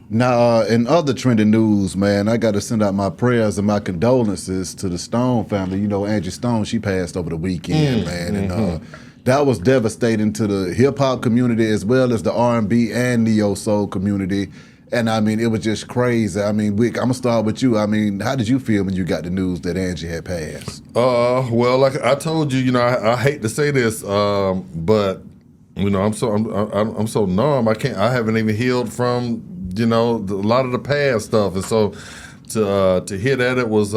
Now, in other trending news, man, I got to send out my prayers and my condolences to the Stone family. You know, Angie Stone, she passed over the weekend, man, and that was devastating to the hip hop community as well as the R&B and neo soul community. And I mean, it was just crazy. I mean, Wick, I'm gonna start with you. I mean, how did you feel when you got the news that Angie had passed? Well, like I told you, I hate to say this, but I'm so numb. I haven't even healed from a lot of the past stuff, and so to hear that it was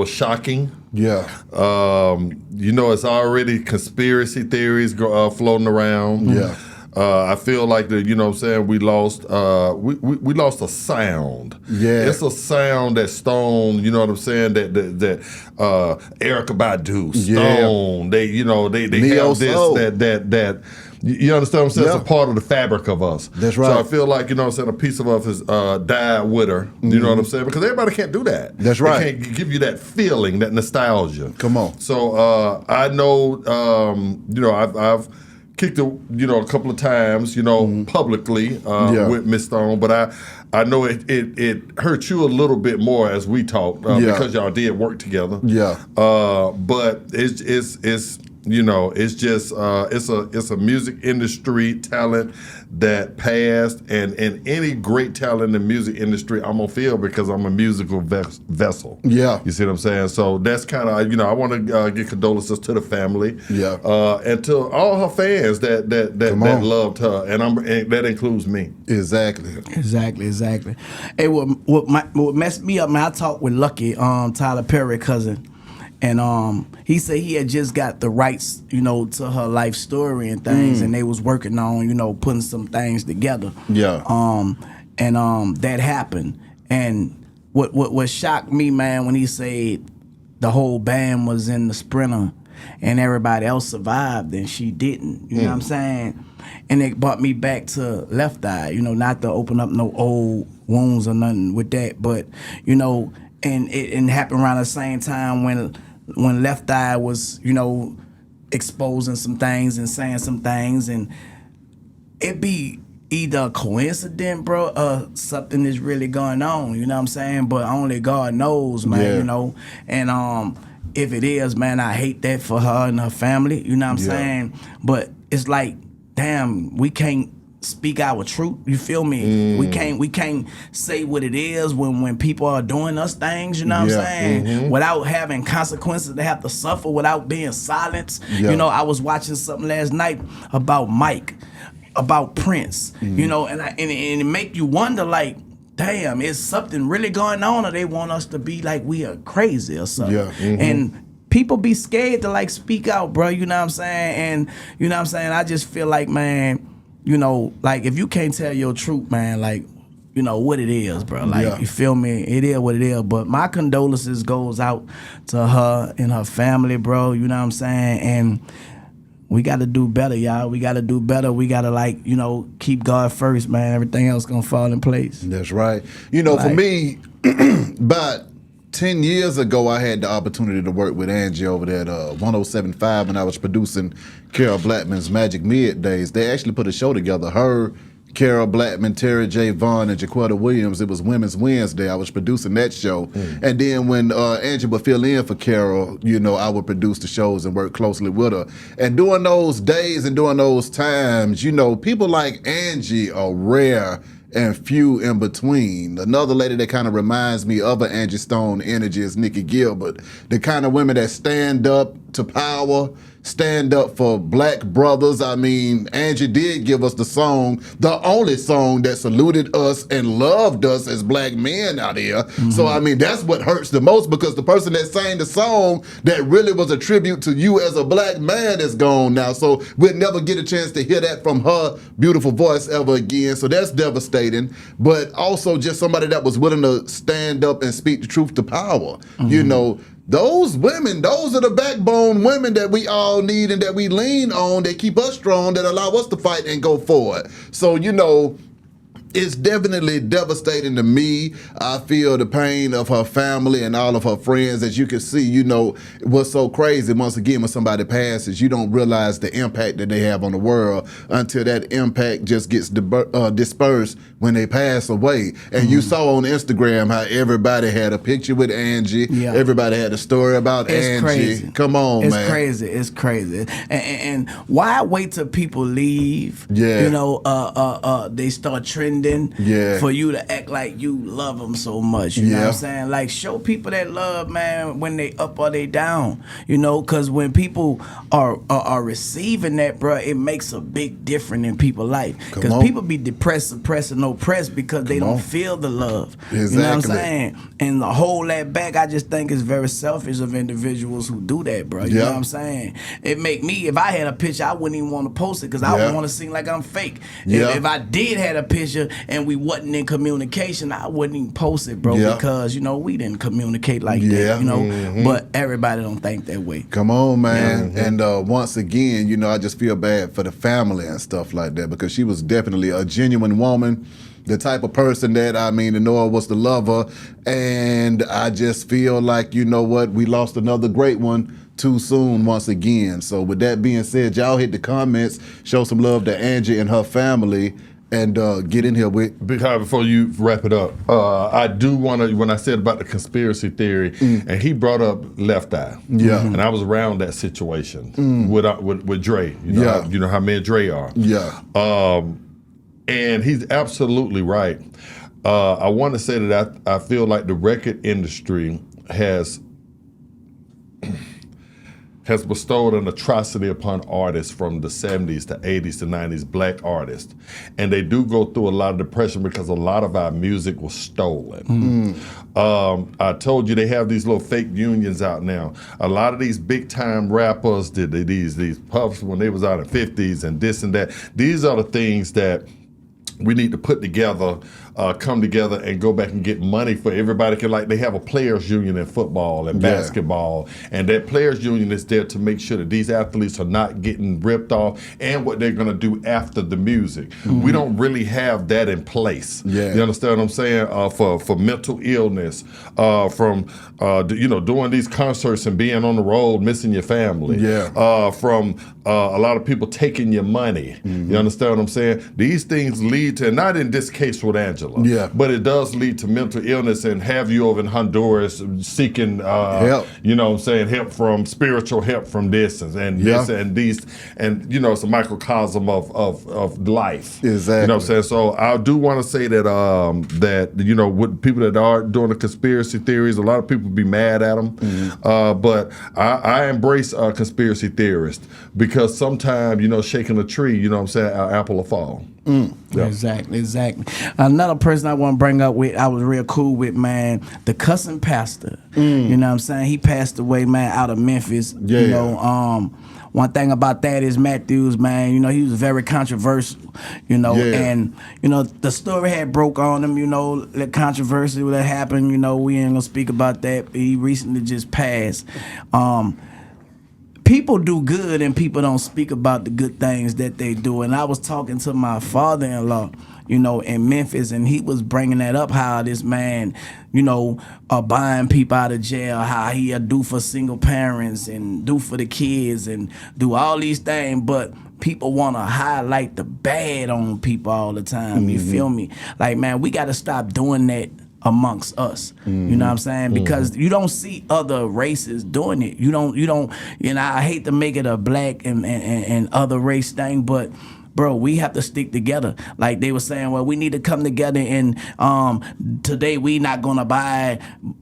shocking. Yeah. It's already conspiracy theories floating around. Yeah. I feel like we lost we lost a sound. Yeah. It's a sound that Stone, you know what I'm saying, that Erykah Badu, Stone, they Neo have this soul. that you understand what I'm saying? Yeah. It's a part of the fabric of us. That's right. So I feel like, a piece of us has died with her. You know what I'm saying? Because everybody can't do that. That's right. They can't give you that feeling, that nostalgia. Come on. So I know, I've kicked it, a couple of times, publicly with Miss Stone, but I know it hurt you a little bit more as we talked because y'all did work together. Yeah. But it's it's a music industry talent that passed, and any great talent in the music industry I'm gonna feel because I'm a musical vessel. Yeah. You see what I'm saying? So that's kind of, I want to give condolences to the family. Yeah. And to all her fans that loved her, and that includes me. Exactly. Hey, what messed me up, man, I talked with Lucky, Tyler Perry cousin. And he said he had just got the rights, to her life story and things, and they was working on, putting some things together. Yeah. And that happened. And what shocked me, man, when he said the whole band was in the Sprinter and everybody else survived and she didn't. You know what I'm saying? And it brought me back to Left Eye, not to open up no old wounds or nothing with that, but and it happened around the same time when Left Eye was, exposing some things and saying some things, and it be either a coincidence, bro, or something is really going on, you know what I'm saying? But only God knows, man, And if it is, man, I hate that for her and her family, you know what I'm saying? But it's like, damn, we can't speak our truth, you feel me? We can't say what it is when people are doing us things, you know what I'm saying? Without having consequences they have to suffer, without being silenced. I was watching something last night about Mike, about Prince, and it make you wonder, like, damn, is something really going on, or they want us to be like we are crazy or something? And people be scared to like speak out, bro, you know what I'm saying? And you know what I'm saying, I just feel like, man, like if you can't tell your truth, man, like, what it is, bro. Like, you feel me? It is what it is. But my condolences goes out to her and her family, bro. You know what I'm saying? And we got to do better, y'all. We got to do better. We got to, keep God first, man. Everything else going to fall in place. That's right. For me, about 10 years ago, I had the opportunity to work with Angie over there at 107.5 when I was producing Carol Blackman's Magic Mid Days. They actually put a show together. Her, Carol Blackman, Terry J. Vaughn, and Jaquetta Williams. It was Women's Wednesday. I was producing that show. And then when Angie would fill in for Carol, I would produce the shows and work closely with her. And during those days and during those times, people like Angie are rare and few in between. Another lady that kind of reminds me of an Angie Stone energy is Nikki Gilbert. The kind of women that stand up to power, stand up for black brothers. I mean, Angie did give us the song, the only song that saluted us and loved us as black men out here. So, I mean, that's what hurts the most, because the person that sang the song that really was a tribute to you as a black man is gone now. So we'll never get a chance to hear that from her beautiful voice ever again. So that's devastating. But also just somebody that was willing to stand up and speak the truth to power. Those women, those are the backbone women that we all need and that we lean on, that keep us strong, that allow us to fight and go forward. So, it's definitely devastating to me. I feel the pain of her family and all of her friends. As you can see, you know, what's so crazy, once again, when somebody passes, you don't realize the impact that they have on the world until that impact just gets dispersed when they pass away. And you saw on Instagram how everybody had a picture with Angie. Yeah. Everybody had a story about Angie. Crazy. Come on, man. It's crazy. And why wait till people leave? Yeah. You know, they start trending. Yeah. For you to act like you love them so much, you know what I'm saying? Like, show people that love, man, when they up or they down, you know, because when people are receiving that, bro, it makes a big difference in people's life. Because people be depressed, suppressed, and oppressed because they don't feel the love. Exactly. You know what I'm saying? And to hold that back, I just think it's very selfish of individuals who do that, bro. You know what I'm saying? It make me, if I had a picture, I wouldn't even want to post it because I would want to seem like I'm fake. If I did had a picture and we wasn't in communication, I wouldn't even post it, bro, because, you know, we didn't communicate like that, you know, but everybody don't think that way. Come on, man. And once again, you know, I just feel bad for the family and stuff like that because she was definitely a genuine woman, the type of person that, I mean, Noah was the lover, and I just feel like, you know what, we lost another great one too soon once again. So with that being said, y'all hit the comments, show some love to Angie and her family, and get in here with. Before you wrap it up, I do want to, when I said about the conspiracy theory, and he brought up Left Eye. Yeah. And I was around that situation with Dre. You know, you know how me and Dre are. Yeah. And he's absolutely right. I want to say that I feel like the record industry has bestowed an atrocity upon artists from the 70s to 80s to 90s, black artists. And they do go through a lot of depression because a lot of our music was stolen. I told you they have these little fake unions out now. A lot of these big time rappers did these puffs when they was out in the 50s and this and that. These are the things that we need to put together, come together and go back and get money for everybody. Like they have a players union in football and basketball, and that players union is there to make sure that these athletes are not getting ripped off and what they're gonna do after the music. We don't really have that in place. You understand what I'm saying? For mental illness, from you know, doing these concerts and being on the road, missing your family. From a lot of people taking your money. You understand what I'm saying? These things lead to, not in this case with Angela, but it does lead to mental illness and have you over in Honduras seeking help. You know what I'm saying, help from spiritual help from this and this and these, and you know, it's a microcosm of life. Exactly. You know what I'm saying? So I do want to say that that, you know, with people that are doing the conspiracy theories, a lot of people be mad at them. But I embrace conspiracy theorists because sometimes, you know, shaking a tree, you know what I'm saying, our apple will fall. Exactly. Another person I want to bring up with, I was real cool with, man, the cussing pastor. You know what I'm saying? He passed away, man, out of Memphis. You know, one thing about that is Matthews, man, you know, he was very controversial, you know, and, you know, the story had broke on him, you know, the controversy that happened, you know, we ain't gonna speak about that. He recently just passed. People do good and people don't speak about the good things that they do. And I was talking to my father-in-law, you know, in Memphis, and he was bringing that up, how this man, you know, buying people out of jail, how he do for single parents and do for the kids and do all these things, but people want to highlight the bad on people all the time. You feel me? Like, man, we got to stop doing that amongst us. You know what I'm saying? Because you don't see other races doing it. You don't, you know, I hate to make it a black and other race thing, but bro, we have to stick together. Like they were saying, well, we need to come together and today we not gonna buy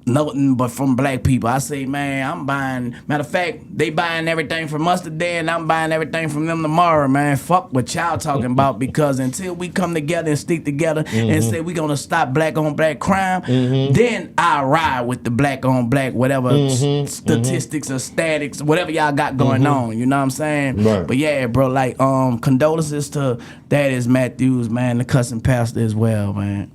nothing but from black people. I say, man, I'm buying, matter of fact, they buying everything from us today and I'm buying everything from them tomorrow, man. Fuck what y'all talking about, because until we come together and stick together and say we gonna stop black on black crime, then I ride with the black on black, whatever statistics or statics, whatever y'all got going on, you know what I'm saying? Right. But yeah, bro, like condolences to that is Matthews, man, the cussing pastor as well, man.